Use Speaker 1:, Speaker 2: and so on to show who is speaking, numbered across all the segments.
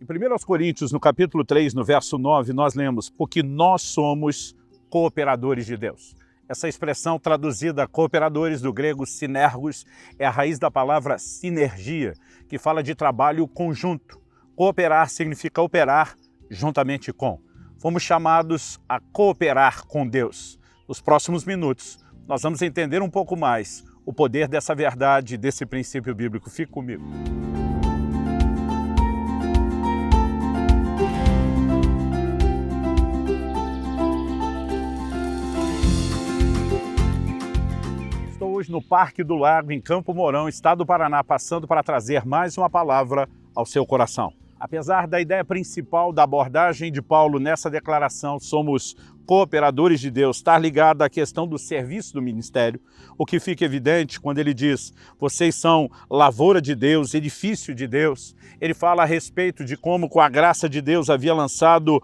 Speaker 1: Em 1 Coríntios, no capítulo 3, no verso 9, nós lemos: porque nós somos cooperadores de Deus. Essa expressão traduzida cooperadores do grego sinergos é a raiz da palavra sinergia, que fala de trabalho conjunto. Cooperar significa operar juntamente com. Fomos chamados a cooperar com Deus. Nos próximos minutos, nós vamos entender um pouco mais o poder dessa verdade, desse princípio bíblico. Fique comigo. Estou hoje no Parque do Lago, em Campo Mourão, estado do Paraná, passando para trazer mais uma palavra ao seu coração. Apesar da ideia principal da abordagem de Paulo nessa declaração, somos cooperadores de Deus, estar ligado à questão do serviço do ministério, o que fica evidente quando ele diz: vocês são lavoura de Deus, edifício de Deus. Ele fala a respeito de como, com a graça de Deus, havia lançado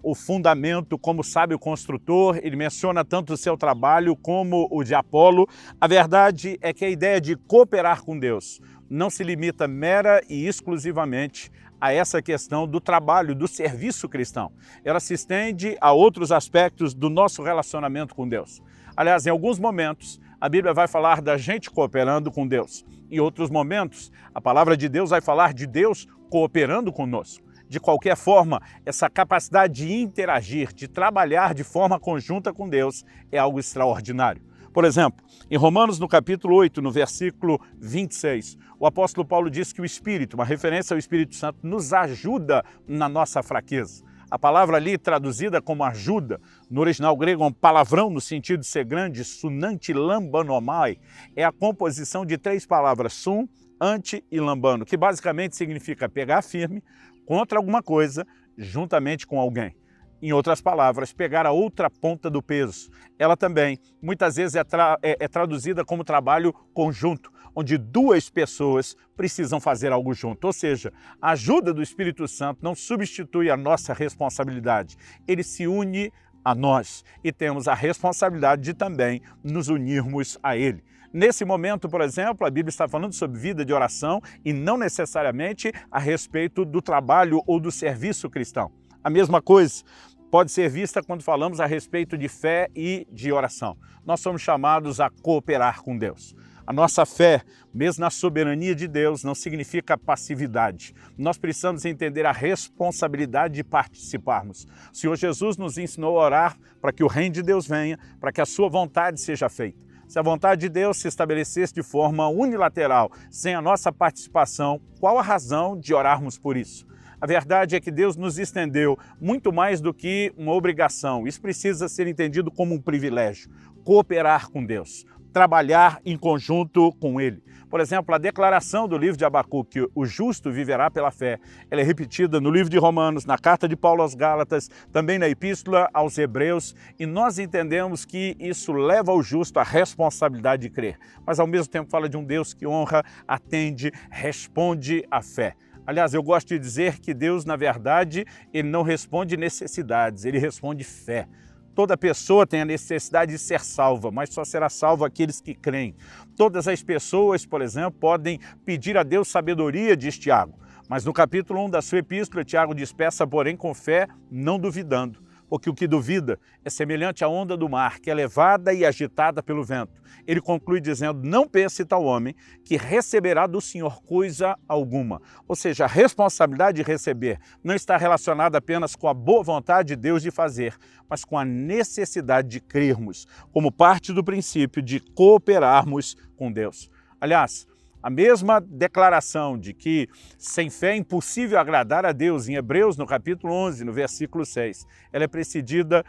Speaker 1: o fundamento como sábio construtor. Ele menciona tanto o seu trabalho como o de Apolo. A verdade é que a ideia de cooperar com Deus não se limita mera e exclusivamente a essa questão do trabalho, do serviço cristão. Ela se estende a outros aspectos do nosso relacionamento com Deus. Aliás, em alguns momentos, a Bíblia vai falar da gente cooperando com Deus. Em outros momentos, a palavra de Deus vai falar de Deus cooperando conosco. De qualquer forma, essa capacidade de interagir, de trabalhar de forma conjunta com Deus é algo extraordinário. Por exemplo, em Romanos, no capítulo 8, no versículo 26, o apóstolo Paulo diz que o Espírito, uma referência ao Espírito Santo, nos ajuda na nossa fraqueza. A palavra ali traduzida como ajuda, no original grego é um palavrão no sentido de ser grande, sunanti lambanomai, é a composição de três palavras, sun, ante e lambano, que basicamente significa pegar firme contra alguma coisa juntamente com alguém. Em outras palavras, pegar a outra ponta do peso. Ela também, muitas vezes, é traduzida como trabalho conjunto, onde duas pessoas precisam fazer algo junto. Ou seja, a ajuda do Espírito Santo não substitui a nossa responsabilidade. Ele se une a nós e temos a responsabilidade de também nos unirmos a Ele. Nesse momento, por exemplo, a Bíblia está falando sobre vida de oração e não necessariamente a respeito do trabalho ou do serviço cristão. A mesma coisa pode ser vista quando falamos a respeito de fé e de oração. Nós somos chamados a cooperar com Deus. A nossa fé, mesmo na soberania de Deus, não significa passividade. Nós precisamos entender a responsabilidade de participarmos. O Senhor Jesus nos ensinou a orar para que o reino de Deus venha, para que a sua vontade seja feita. Se a vontade de Deus se estabelecesse de forma unilateral, sem a nossa participação, qual a razão de orarmos por isso? A verdade é que Deus nos estendeu muito mais do que uma obrigação. Isso precisa ser entendido como um privilégio. Cooperar com Deus, trabalhar em conjunto com Ele. Por exemplo, a declaração do livro de Abacuque, o justo viverá pela fé, ela é repetida no livro de Romanos, na carta de Paulo aos Gálatas, também na epístola aos Hebreus, e nós entendemos que isso leva o justo à responsabilidade de crer, mas ao mesmo tempo fala de um Deus que honra, atende, responde à fé. Aliás, eu gosto de dizer que Deus, na verdade, Ele não responde necessidades, Ele responde fé. Toda pessoa tem a necessidade de ser salva, mas só será salva aqueles que creem. Todas as pessoas, por exemplo, podem pedir a Deus sabedoria, diz Tiago. Mas no capítulo 1 da sua epístola, Tiago diz: peça, porém, com fé, não duvidando. Porque o que duvida é semelhante à onda do mar, que é levada e agitada pelo vento. Ele conclui dizendo: não pense tal homem que receberá do Senhor coisa alguma. Ou seja, a responsabilidade de receber não está relacionada apenas com a boa vontade de Deus de fazer, mas com a necessidade de crermos, como parte do princípio de cooperarmos com Deus. Aliás, a mesma declaração de que sem fé é impossível agradar a Deus, em Hebreus, no capítulo 11, no versículo 6, ela é precedida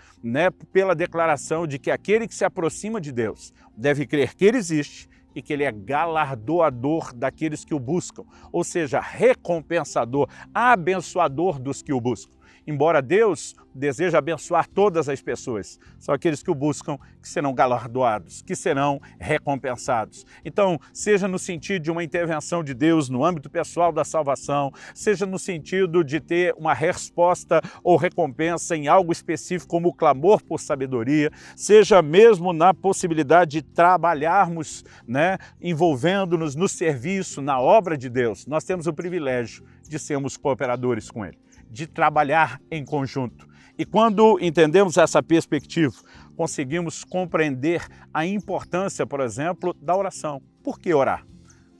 Speaker 1: pela declaração de que aquele que se aproxima de Deus deve crer que Ele existe e que Ele é galardoador daqueles que o buscam, ou seja, recompensador, abençoador dos que o buscam. embora Deus deseja abençoar todas as pessoas, são aqueles que o buscam que serão galardoados, que serão recompensados. Então, seja no sentido de uma intervenção de Deus no âmbito pessoal da salvação, seja no sentido de ter uma resposta ou recompensa em algo específico como o clamor por sabedoria, seja mesmo na possibilidade de trabalharmos, envolvendo-nos no serviço, na obra de Deus. Nós temos o privilégio de sermos cooperadores com Ele, de trabalhar em conjunto. E quando entendemos essa perspectiva, conseguimos compreender a importância, por exemplo, da oração. Por que orar?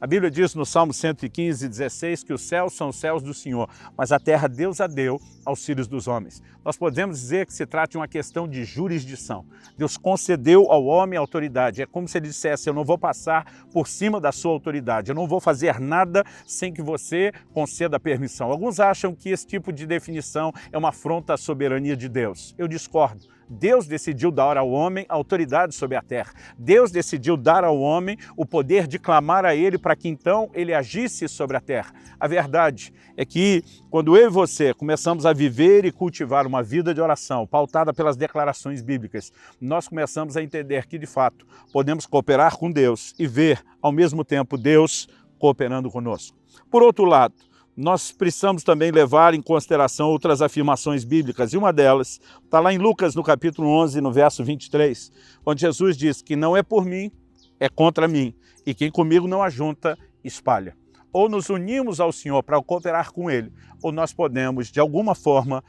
Speaker 1: A Bíblia diz no Salmo 115, 16, que os céus são os céus do Senhor, mas a terra Deus a deu aos filhos dos homens. Nós podemos dizer que se trata de uma questão de jurisdição. Deus concedeu ao homem autoridade. É como se ele dissesse: eu não vou passar por cima da sua autoridade, eu não vou fazer nada sem que você conceda permissão. Alguns acham que esse tipo de definição é uma afronta à soberania de Deus. Eu discordo. Deus decidiu dar ao homem autoridade sobre a terra. Deus decidiu dar ao homem o poder de clamar a Ele para que então Ele agisse sobre a terra. A verdade é que quando eu e você começamos a viver e cultivar uma vida de oração pautada pelas declarações bíblicas, nós começamos a entender que de fato podemos cooperar com Deus e ver ao mesmo tempo Deus cooperando conosco. Por outro lado, nós precisamos também levar em consideração outras afirmações bíblicas, e uma delas está lá em Lucas, no capítulo 11, no verso 23, onde Jesus diz que não é por mim, é contra mim, e quem comigo não ajunta, espalha. Ou nos unimos ao Senhor para cooperar com Ele, ou nós podemos, de alguma forma,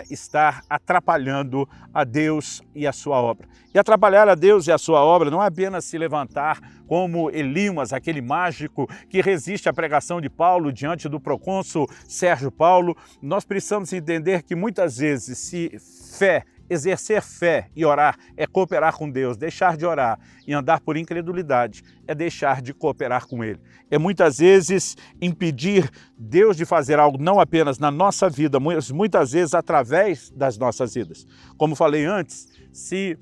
Speaker 1: estar atrapalhando a Deus e a sua obra. E atrapalhar a Deus e a sua obra não é apenas se levantar como Elimas, aquele mágico que resiste à pregação de Paulo diante do procônsul Sérgio Paulo. Nós precisamos entender que muitas vezes, se exercer fé e orar é cooperar com Deus, deixar de orar e andar por incredulidade é deixar de cooperar com Ele. É muitas vezes impedir Deus de fazer algo não apenas na nossa vida, mas muitas vezes através das nossas vidas. Como falei antes, se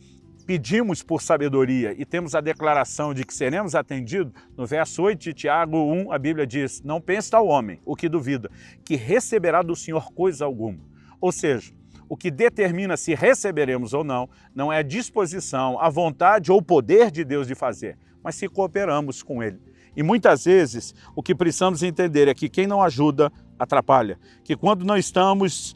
Speaker 1: pedimos por sabedoria e temos a declaração de que seremos atendidos, no verso 8 de Tiago 1, a Bíblia diz: não pense tal homem, o que duvida, que receberá do Senhor coisa alguma. Ou seja, o que determina se receberemos ou não, não é a disposição, a vontade ou o poder de Deus de fazer, mas se cooperamos com Ele. E muitas vezes o que precisamos entender é que quem não ajuda, atrapalha. Que quando não estamos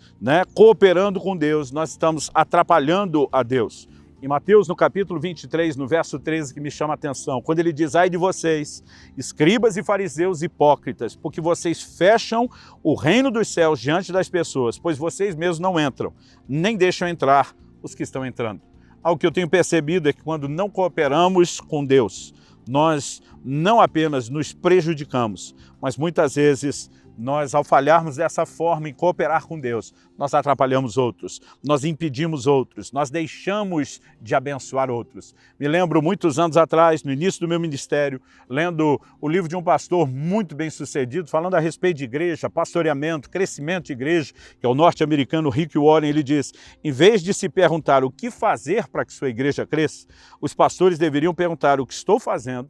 Speaker 1: cooperando com Deus, nós estamos atrapalhando a Deus. Em Mateus, no capítulo 23, no verso 13, que me chama a atenção, quando ele diz: ai de vocês, escribas e fariseus hipócritas, porque vocês fecham o reino dos céus diante das pessoas, pois vocês mesmos não entram, nem deixam entrar os que estão entrando. Algo que eu tenho percebido é que quando não cooperamos com Deus, nós não apenas nos prejudicamos, mas muitas vezes nós, ao falharmos dessa forma em cooperar com Deus, nós atrapalhamos outros, nós impedimos outros, nós deixamos de abençoar outros. Me lembro muitos anos atrás, no início do meu ministério, lendo o livro de um pastor muito bem sucedido, falando a respeito de igreja, pastoreamento, crescimento de igreja, que é o norte-americano Rick Warren. Ele diz: em vez de se perguntar o que fazer para que sua igreja cresça, os pastores deveriam perguntar o que estou fazendo,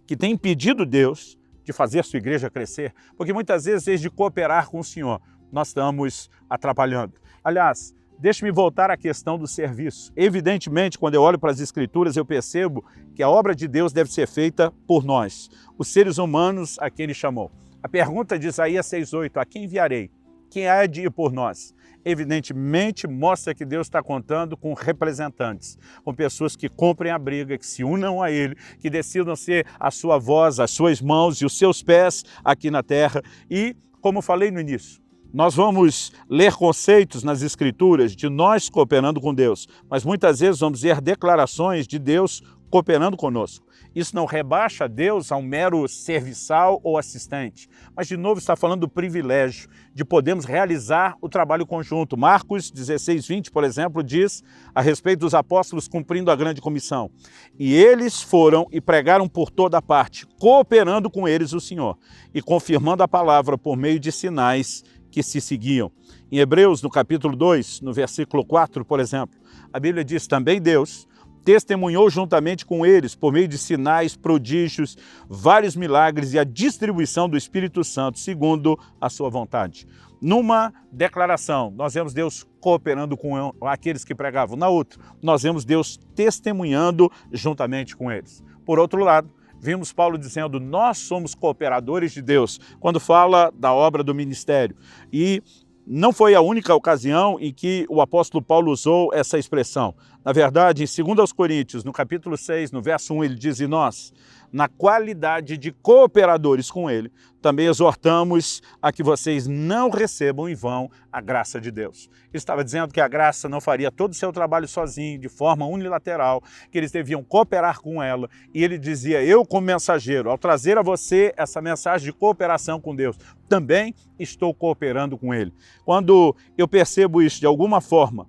Speaker 1: que tem impedido Deus de fazer sua igreja crescer, porque muitas vezes, desde cooperar com o Senhor, nós estamos atrapalhando. Aliás, deixe-me voltar à questão do serviço. Evidentemente, quando eu olho para as Escrituras, eu percebo que a obra de Deus deve ser feita por nós, os seres humanos a quem Ele chamou. A pergunta de Isaías 6,8, a quem enviarei? Quem há de ir por nós? Evidentemente mostra que Deus está contando com representantes, com pessoas que comprem a briga, que se unam a Ele, que decidam ser a sua voz, as suas mãos e os seus pés aqui na terra. E, como falei no início, nós vamos ler conceitos nas Escrituras de nós cooperando com Deus, mas muitas vezes vamos ver declarações de Deus cooperando conosco. Isso não rebaixa Deus a um mero serviçal ou assistente, mas de novo está falando do privilégio de podermos realizar o trabalho conjunto. Marcos 16:20, por exemplo, diz a respeito dos apóstolos cumprindo a grande comissão: e eles foram e pregaram por toda parte, cooperando com eles o Senhor e confirmando a palavra por meio de sinais que se seguiam. Em Hebreus, no capítulo 2, no versículo 4, por exemplo, a Bíblia diz: também Deus, testemunhou juntamente com eles, por meio de sinais, prodígios, vários milagres e a distribuição do Espírito Santo, segundo a sua vontade. Numa declaração, nós vemos Deus cooperando com aqueles que pregavam. Na outra, nós vemos Deus testemunhando juntamente com eles. Por outro lado, vimos Paulo dizendo, nós somos cooperadores de Deus, quando fala da obra do ministério. E não foi a única ocasião em que o apóstolo Paulo usou essa expressão. Na verdade, em 2 Coríntios, no capítulo 6, no verso 1, ele diz, e nós, na qualidade de cooperadores com ele, também exortamos a que vocês não recebam em vão a graça de Deus. Ele estava dizendo que a graça não faria todo o seu trabalho sozinho, de forma unilateral, que eles deviam cooperar com ela. E ele dizia, eu como mensageiro, ao trazer a você essa mensagem de cooperação com Deus, também estou cooperando com ele. Quando eu percebo isso de alguma forma,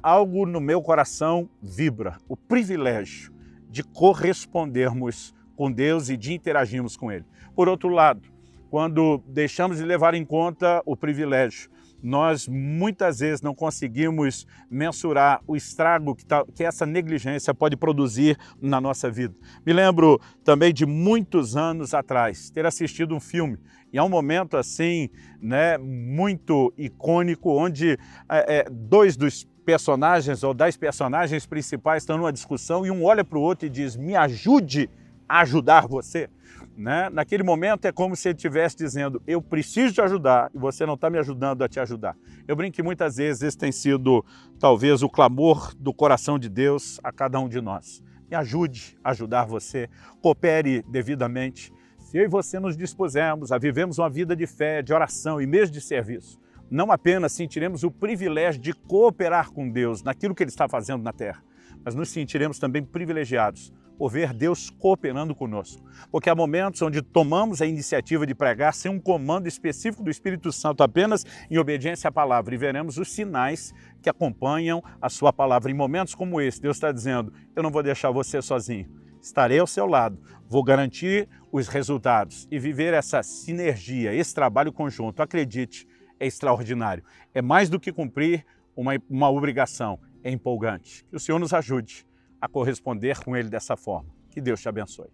Speaker 1: algo no meu coração vibra, o privilégio de correspondermos com Deus e de interagirmos com ele. Por outro lado, quando deixamos de levar em conta o privilégio, nós muitas vezes não conseguimos mensurar o estrago que essa negligência pode produzir na nossa vida. Me lembro também de muitos anos atrás ter assistido um filme, e há um momento assim, muito icônico, onde dois dos personagens ou das personagens principais estão numa discussão e um olha para o outro e diz, me ajude a ajudar você. Naquele momento é como se ele estivesse dizendo, eu preciso te ajudar e você não está me ajudando a te ajudar. Eu brinco que muitas vezes esse tem sido talvez o clamor do coração de Deus a cada um de nós. Me ajude a ajudar você, coopere devidamente. Se eu e você nos dispusermos a vivermos uma vida de fé, de oração e mesmo de serviço, não apenas sentiremos o privilégio de cooperar com Deus naquilo que Ele está fazendo na terra, mas nos sentiremos também privilegiados por ver Deus cooperando conosco. Porque há momentos onde tomamos a iniciativa de pregar sem um comando específico do Espírito Santo, apenas em obediência à palavra, e veremos os sinais que acompanham a sua palavra. Em momentos como esse, Deus está dizendo, eu não vou deixar você sozinho, estarei ao seu lado, vou garantir os resultados e viver essa sinergia, esse trabalho conjunto. Acredite, é extraordinário. É mais do que cumprir uma obrigação, é empolgante. Que o Senhor nos ajude a corresponder com Ele dessa forma. Que Deus te abençoe.